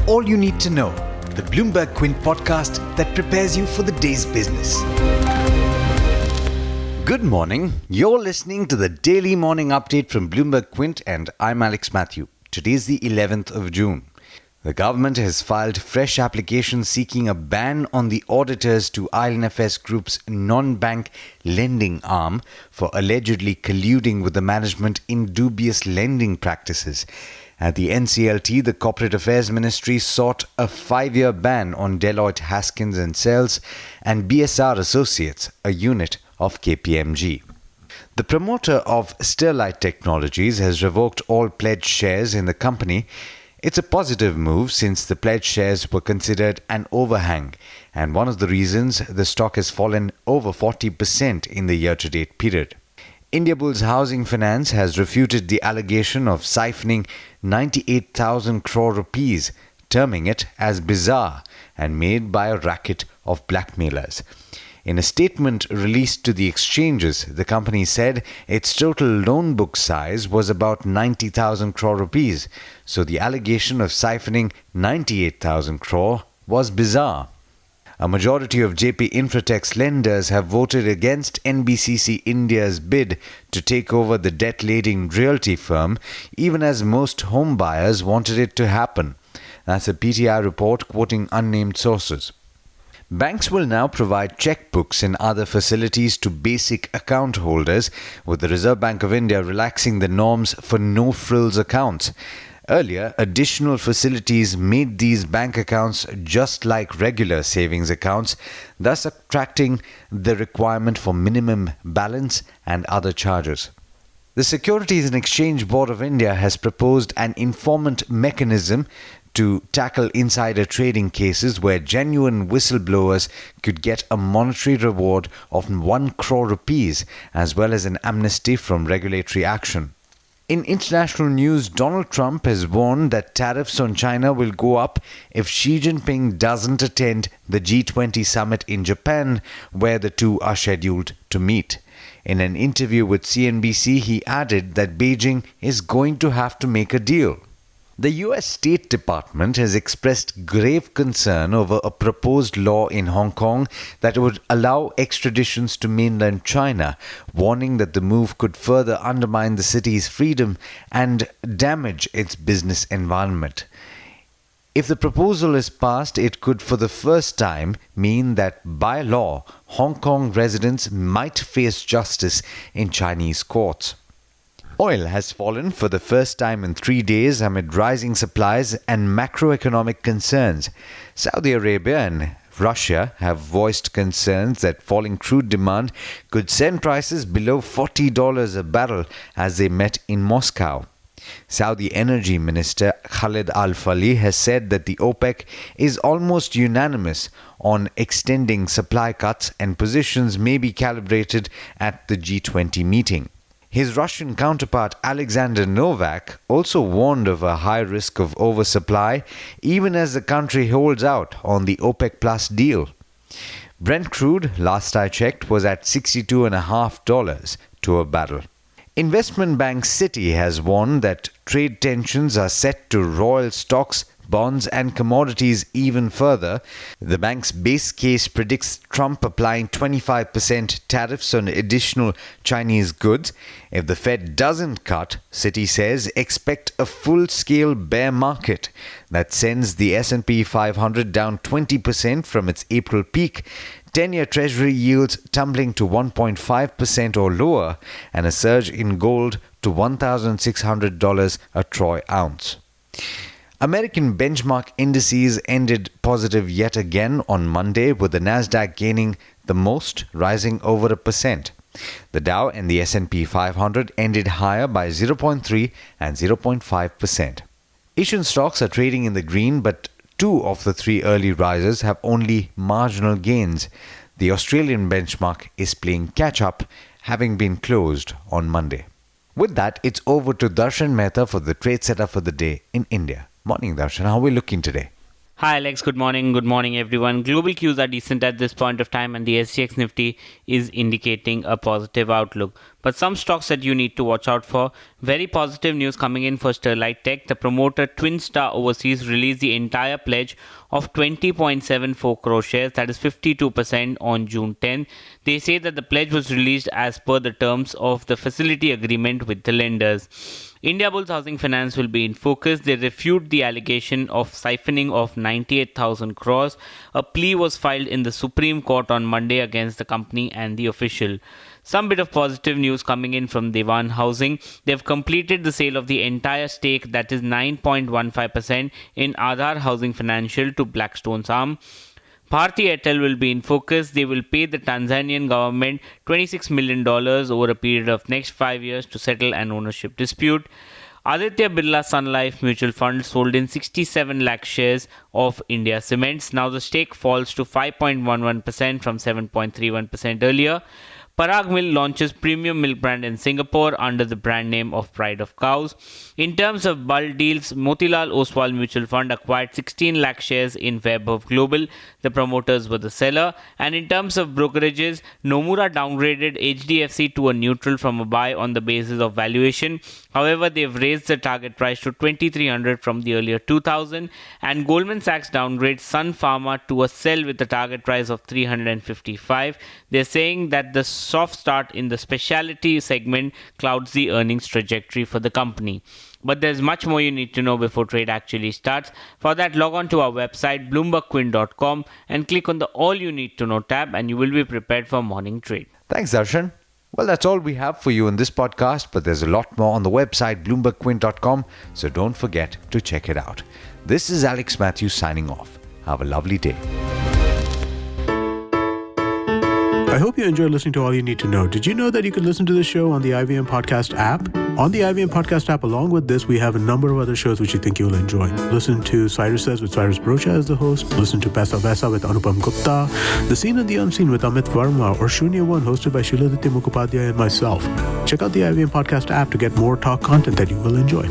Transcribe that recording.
all you need to know, the Bloomberg Quint podcast that prepares you for the day's business. Good morning. You're listening to the daily morning update from Bloomberg Quint, and I'm Alex Matthew. Today is the 11th of June. The government has filed fresh applications seeking a ban on the auditors to IL&FS Group's non-bank lending arm for allegedly colluding with the management in dubious lending practices. At the NCLT, the Corporate Affairs Ministry sought a 5-year ban on Deloitte Haskins & Sells and BSR Associates, a unit of KPMG. The promoter of Sterlite Technologies has revoked all pledged shares in the company. It's a positive move since the pledged shares were considered an overhang, and one of the reasons the stock has fallen over 40% in the year-to-date period. Indiabulls Housing Finance has refuted the allegation of siphoning 98,000 crore rupees, terming it as bizarre and made by a racket of blackmailers. In a statement released to the exchanges, the company said its total loan book size was about 90,000 crore rupees, so the allegation of siphoning 98,000 crore was bizarre. A majority of JP Infratech's lenders have voted against NBCC India's bid to take over the debt-laden realty firm, even as most home buyers wanted it to happen. That's a PTI report quoting unnamed sources. Banks will now provide checkbooks and other facilities to basic account holders, with the Reserve Bank of India relaxing the norms for no-frills accounts. Earlier, additional facilities made these bank accounts just like regular savings accounts, thus attracting the requirement for minimum balance and other charges. The Securities and Exchange Board of India has proposed an informant mechanism to tackle insider trading cases where genuine whistleblowers could get a monetary reward of 1 crore rupees as well as an amnesty from regulatory action. In international news, Donald Trump has warned that tariffs on China will go up if Xi Jinping doesn't attend the G20 summit in Japan, where the two are scheduled to meet. In an interview with CNBC, he added that Beijing is going to have to make a deal. The U.S. State Department has expressed grave concern over a proposed law in Hong Kong that would allow extraditions to mainland China, warning that the move could further undermine the city's freedom and damage its business environment. If the proposal is passed, it could for the first time mean that, by law, Hong Kong residents might face justice in Chinese courts. Oil has fallen for the first time in 3 days amid rising supplies and macroeconomic concerns. Saudi Arabia and Russia have voiced concerns that falling crude demand could send prices below $40 a barrel as they met in Moscow. Saudi Energy Minister Khalid Al-Falih has said that the OPEC is almost unanimous on extending supply cuts, and positions may be calibrated at the G20 meeting. His Russian counterpart Alexander Novak also warned of a high risk of oversupply even as the country holds out on the OPEC Plus deal. Brent crude, last I checked, was at $62.50 to a barrel. Investment bank Citi has warned that trade tensions are set to roil stocks, bonds and commodities even further. The bank's base case predicts Trump applying 25% tariffs on additional Chinese goods. If the Fed doesn't cut, Citi says, expect a full-scale bear market that sends the S&P 500 down 20% from its April peak, 10-year Treasury yields tumbling to 1.5% or lower, and a surge in gold to $1,600 a troy ounce. American benchmark indices ended positive yet again on Monday, with the Nasdaq gaining the most, rising over 1%. The Dow and the S&P 500 ended higher by 0.3 and 0.5%. Asian stocks are trading in the green, but 2 of the 3 early risers have only marginal gains. The Australian benchmark is playing catch-up, having been closed on Monday. With that, it's over to Darshan Mehta for the trade setup for the day in India. Morning, Darshan. How are we looking today? Hi Alex, good morning. Good morning everyone. Global cues are decent at this point of time and the SGX Nifty is indicating a positive outlook. But some stocks that you need to watch out for. Very positive news coming in for Sterlite Tech. The promoter Twin Star Overseas released the entire pledge of 20.74 crore shares, that is 52% on June 10. They say that the pledge was released as per the terms of the facility agreement with the lenders. Indiabulls Housing Finance will be in focus. They refute the allegation of siphoning of 98,000 crores. A plea was filed in the Supreme Court on Monday against the company and the official. Some bit of positive news coming in from Dewan Housing. They've completed the sale of the entire stake, that is 9.15% in Aadhar Housing Financial, to Blackstone's arm. Bharti Airtel will be in focus. They will pay the Tanzanian government $26 million over a period of next 5 years to settle an ownership dispute. Aditya Birla Sun Life Mutual Fund sold in 67 lakh shares of India Cements. Now the stake falls to 5.11% from 7.31% earlier. Parag Mill launches premium milk brand in Singapore under the brand name of Pride of Cows. In terms of bulk deals, Motilal Oswal Mutual Fund acquired 16 lakh shares in Vaibhav Global. The promoters were the seller. And in terms of brokerages, Nomura downgraded HDFC to a neutral from a buy on the basis of valuation. However, they've raised the target price to 2,300 from the earlier 2,000. And Goldman Sachs downgrades Sun Pharma to a sell with a target price of 355. They're saying that the soft start in the specialty segment clouds the earnings trajectory for the company. But there's much more you need to know before trade actually starts. For that, log on to our website bloombergquint.com and click on the All You Need to Know tab and you will be prepared for morning trade. Thanks, Darshan. Well, that's all we have for you in this podcast, but there's a lot more on the website bloombergquint.com, so don't forget to check it out. This is Alex Matthews signing off. Have a lovely day. I hope you enjoyed listening to All You Need to Know. Did you know that you can listen to the show on the IVM Podcast app? On the IVM Podcast app, along with this, we have a number of other shows which you think you'll enjoy. Listen to Cyrus Says with Cyrus Brocha as the host. Listen to Paisa Vaisa with Anupam Gupta. The Scene and the Unseen with Amit Verma. Or Shunya One hosted by Shiladitya Mukhopadhyay and myself. Check out the IVM Podcast app to get more talk content that you will enjoy.